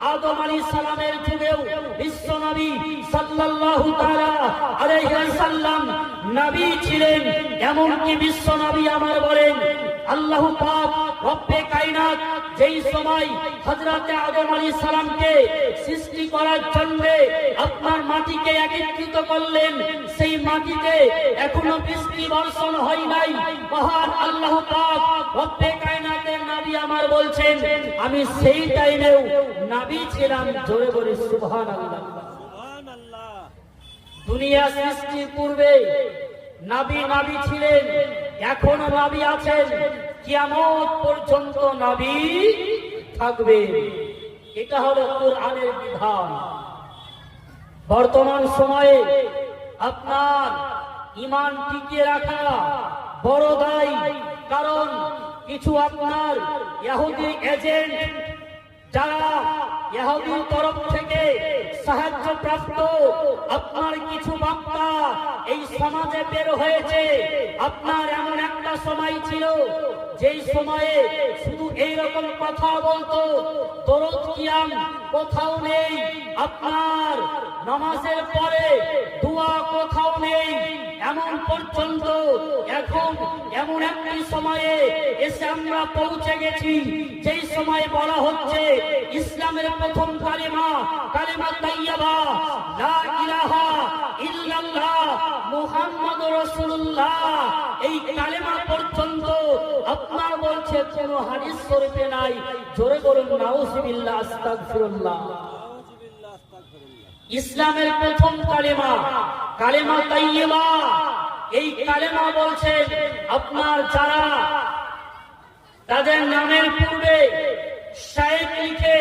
আদম আলাইহিস সালামের যুগেও বিশ্ব নবী সাল্লাল্লাহু তাআলা আলাইহি ওয়াসাল্লাম নবী ছিলেন। এমনকি বিশ্ব নবী আমার বলেন আল্লাহ পাক রব্বে কায়নাত যেই সময় হযরতে আদম আলাইহিস সালামকে সৃষ্টি করার জন্য আপনার মাটিকে একত্রিত করলেন, সেই মাটিতে এখনো বৃষ্টি বর্ষণ হয় নাই। মহান আল্লাহ পাক রব্বে কায়নাতের নবী আমার বলছেন আমি সেই টাইমেও নবী ছিলাম। জোরে বলি সুবহানাল্লাহ। দুনিয়া সৃষ্টির পূর্বে নবী ছিলেন, এখনো নবী আছেন, কিয়ামত পর্যন্ত নবী থাকবে। এটা হলো কোরআনের বিধান। বর্তমান সময়ে আপনার ঈমান টিকিয়ে রাখা বড় দায়, কারণ কিছু আপনার ইহুদি এজেন্ট যারা ইহুদির তরফ থেকে সাহায্য প্রাপ্ত আপনার কিছু বক্তা এই সমাজে বের হয়েছে। আপনার এমন একটা সময় ছিল যেই সময়ে শুধু এইরকম কথা বলতো, দরুদ কিয়াম কোথাও নেই, আপনার নামাজের পরে দোয়া কোথাও নেই, এমন পর্যন্ত এখন এমন একটি সময়ে এসে আমরা পৌঁছে গেছি যেই সময়ে বলা হচ্ছে ইসলামের প্রথম কালিমা তাইয়্যিবা লা ইলাহা ইল্লাল্লাহ মুহাম্মাদুর রাসূলুল্লাহ, এই কালিমা পর্যন্ত আপনার বলছে কোন হাদিস শরীফে নাই। জোরে বলুন নাউযুবিল্লাহ আস্তাগফিরুল্লাহ। ইসলামের প্রথম কালিমা তাইয়্যিবা, এই কালেমা বলছেন আপনার যারা তাদের নামের পূর্বে শাইখ লিখে,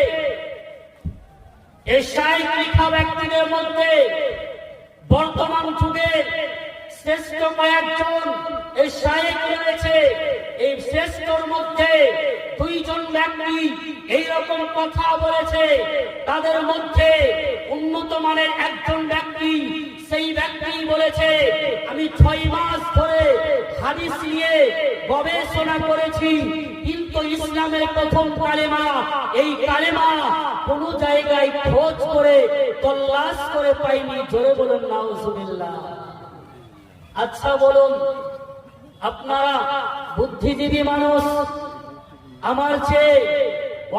এই শাইখ লিখা ব্যক্তিদের মধ্যে বর্তমান যুগের শ্রেষ্ঠ কয়েকজন এই শাইখ রয়েছে। এই শ্রেষ্ঠর মধ্যে দুইজন ব্যক্তি এইরকম কথা বলেছে, তাদের মধ্যে উন্নত মানের একজন ব্যক্তি, সেই ব্যক্তি বলেছে আমি 6 মাস ধরে হাদিস নিয়ে গবেষণা করেছি, কিন্তু ইসলামের প্রথম কালেমা এই কালেমা কোন জায়গায় খোঁজ করে তল্লাশ করে পাইনি। জোরে বলুন নাউযুবিল্লাহ। আচ্ছা বলুন, আপনারা বুদ্ধিজীবী মানুষ, আমার চেয়ে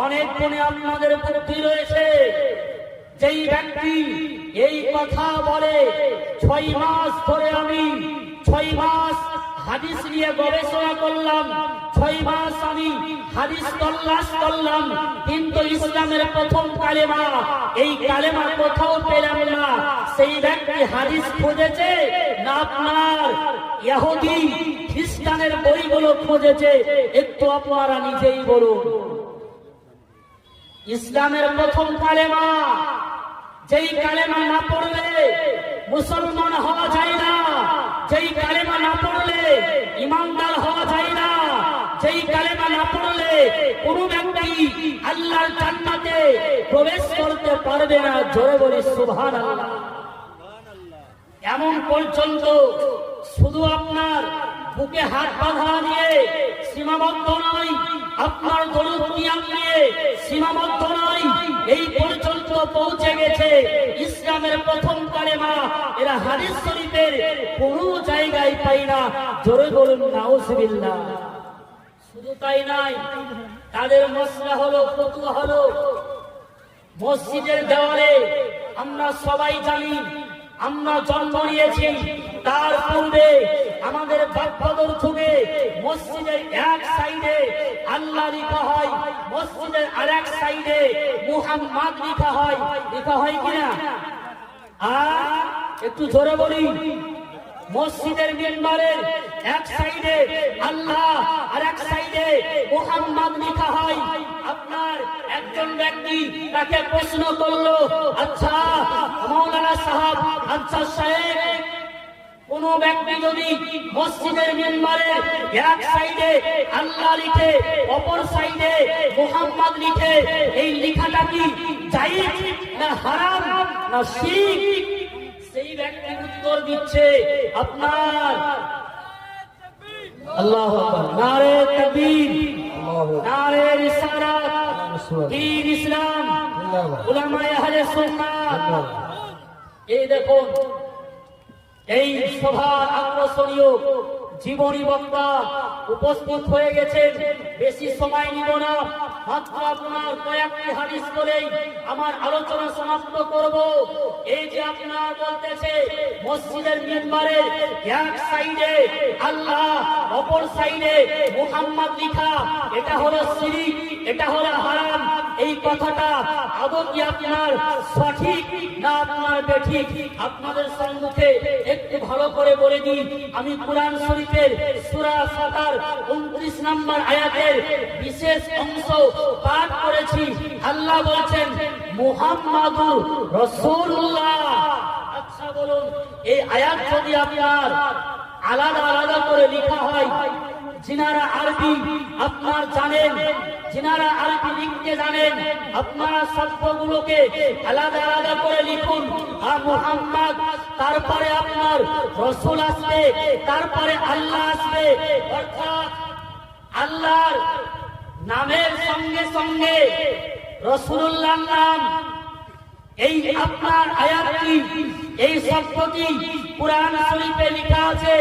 অনেক গুণে আপনাদের বুদ্ধি রয়েছে, যেই ব্যক্তি এই কথা বলে 6 মাস ধরে আমি 6 মাস হাদিস নিয়ে গবেষণা করলাম, 6 মাস আমি হাদিস তল্লাশ করলাম, কিন্তু ইসলামের প্রথম কালেমা এই কালেমা কোথাও পেলাম না, সেই ব্যক্তি হাদিস খুঁজেছে না আপনার ইহুদি খ্রিস্টানের বইগুলো খুঁজেছে? একটু আপনারা নিজেই বলুন। ইসলামের প্রথম কালেমা, যেই কালেমা না পড়লে মুসলমান হওয়া যায় না, যেই কালেমা না পড়লে ইমানদার হওয়া যায় না, যেই কালেমা না পড়লে কোন ব্যক্তি আল্লাহর জান্নাতে প্রবেশ করতে পারবে না। জোরে বলি সুবহানাল্লাহ। এমন পর্যন্ত শুধু আপনার বুকে হাত বাঁধা নিয়ে সীমাবদ্ধ নয়, আপনার দরুদ কিয়াম নিয়ে সীমাবদ্ধ নয়, এই পর্যন্ত পৌঁছে গেছে ইসলামের প্রথম কালেমা এরা হাদিস শরীফের কোনো জায়গায় পাই না। জোরে বলুন নাউযুবিল্লাহ। শুধু তাই নাই, তাদের মসলা হলো, ফতোয়া হলো মসজিদের দেওয়ালে। আমরা সবাই জানি, আমরা জন্ম নিয়েছি তার পূর্বে আমাদের বাপদাদার যুগে মসজিদের এক সাইডে আল্লাহ লেখা হয়, মসজিদের আরেক সাইডে মুহাম্মদ লেখা হয় কিনা? আর একটু জোরে বলি, মসজিদের মিম্বারের এক সাইডে আল্লাহ আর এক সাইডে মুহাম্মদ লেখা হয়। আপনার একজন ব্যক্তি তাকে প্রশ্ন করলো, আচ্ছা মাওলানা সাহেব, আচ্ছা সাহেব, কোন ব্যক্তি যদি মসজিদের মিম্বারের এক সাইডে আল্লাহ লিখে অপর সাইডে মুহাম্মদ লিখে, এই লেখাটা কি জায়েজ না হারাম না শিরক? সেই ব্যক্তি উত্তর দিচ্ছে আপনার আল্লাহু আকবার, নারে তাকবীর, নারে রিসালাত, দ্বীন ইসলাম উলামায়ে আহলে সুন্নাত। এই দেখুন, এই সভার আকর্ষণীয় জীবনী বক্তা উপস্থিত হয়ে গেছেন। বেশি সময় নিব না, মাত্র আপনার কয়েকটি হাদিস বলেই আমার আলোচনা সমাপ্ত করব। এই যে আপনার বলতেছে মসজিদের মিম্বারে এক সাইডে আল্লাহ, অপর সাইডে মুহাম্মদ লিখা, এটা হলো শিরক, এটা হলো হারাম। এই কথাটা আদৌ কি আপনার সঠিক না আপনার বেঠিক? আপনাদের সম্মুখে একটু ভালো করে বলে দিই। আমি কুরআন শরীফের সূরা ফাতার 29 নম্বর আয়াতের বিশেষ অংশ পাঠ করেছি। আল্লাহ বলছেন মুহাম্মাদুর রাসূলুল্লাহ। আচ্ছা বলুন, এই আয়াত যদি আপনার আলাদা আলাদা করে লেখা হয়, যিনারা আরবি আপনার জানেন, যিনারা আরবি লিখতে জানেন, আপনারা শব্দগুলোকে আলাদা আলাদা করে লিখুন। আর মুহাম্মদ, তারপরে আপনার রাসূল আসবে, তারপরে আল্লাহ আসবে, অর্থাৎ আল্লাহর নামের সঙ্গে সঙ্গে রাসূলুল্লাহর নাম। এই আপনার আয়াতটি, এই শব্দটি কুরআন শরীফে লেখা আছে।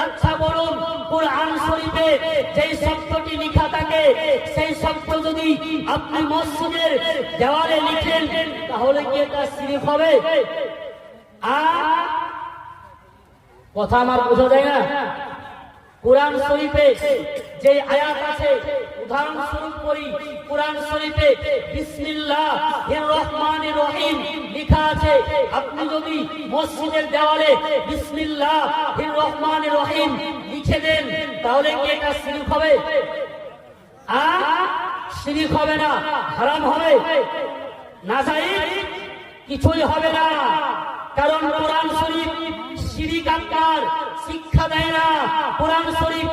আচ্ছা বলুন, কুরআন শরীফে যেই শব্দটি লেখা থাকে, সেই শব্দ যদি আপনি মসজিদের দেওয়ালে লিখেন, তাহলে কি এটা শিরক হবে? কথা আমার বোঝা যায় না? কুরআন শরীফে যে আয়াত আছে, উদাহরণস্বরূপ করি, কুরআন শরীফে বিসমিল্লাহির রহমানির রহিম লেখা আছে। আপনি যদি মসজিদের দেওয়ালে বিসমিল্লাহির রহমানির রহিম লিখে দেন, তাহলে কি এটা শিরক হবে? শিরক হবে না, হারাম হবে, নাজায়েজ কিছুই হবে না। কারণ কুরআন শরীফ শিরক আপনার শিক্ষা দেয় না। কুরআন শরীফ